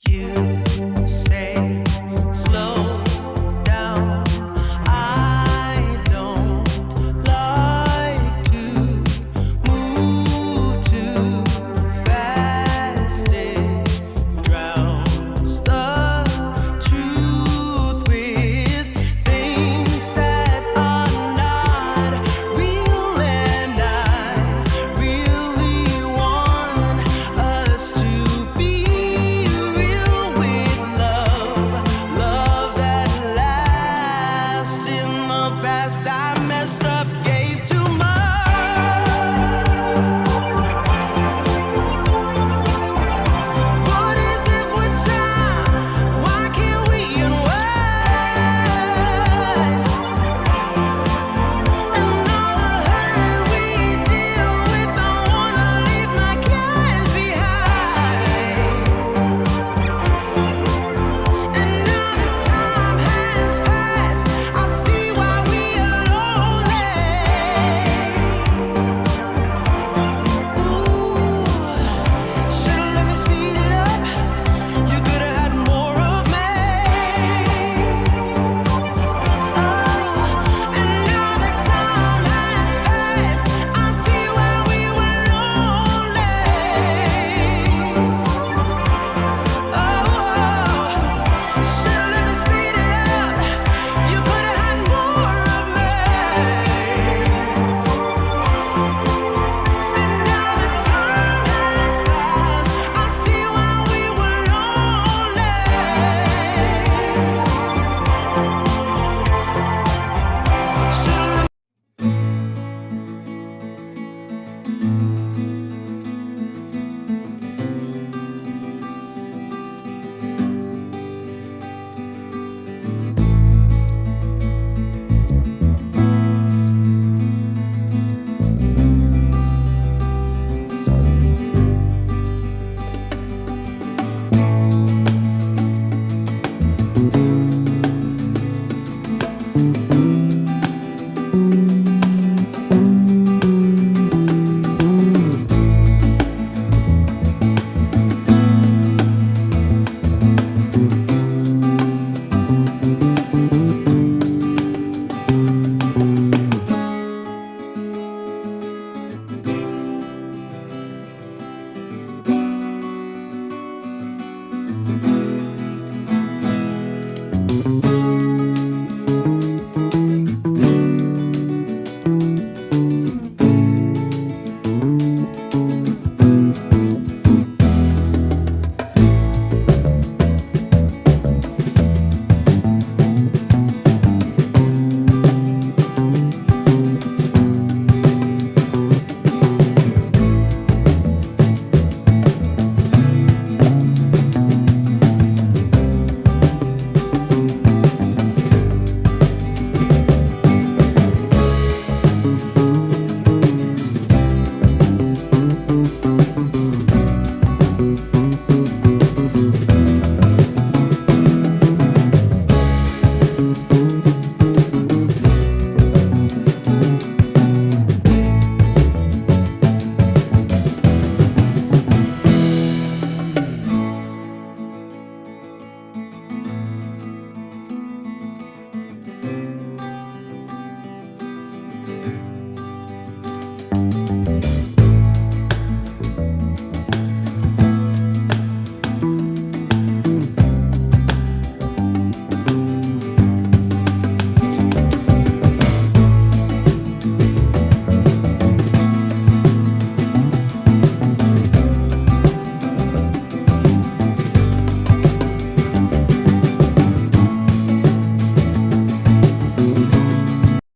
You say slow down. I don't like to move too fast. It drowns the truth with things that are not real, and I really want us to be real with love that lasts. In the past, I messed up, gave too much. What is it with time? Why can't we unwind? And all the hurt we deal with, I wanna leave my cares behind. And now that time has passed, I see why we are lonely. Ooh, should've let me speed it up. You could've had more of me. And now that time has passed, I see why we were lonely. Should've let me speed it up. You could've had more of me. And now that time has passed, I see why we were lonely. Should've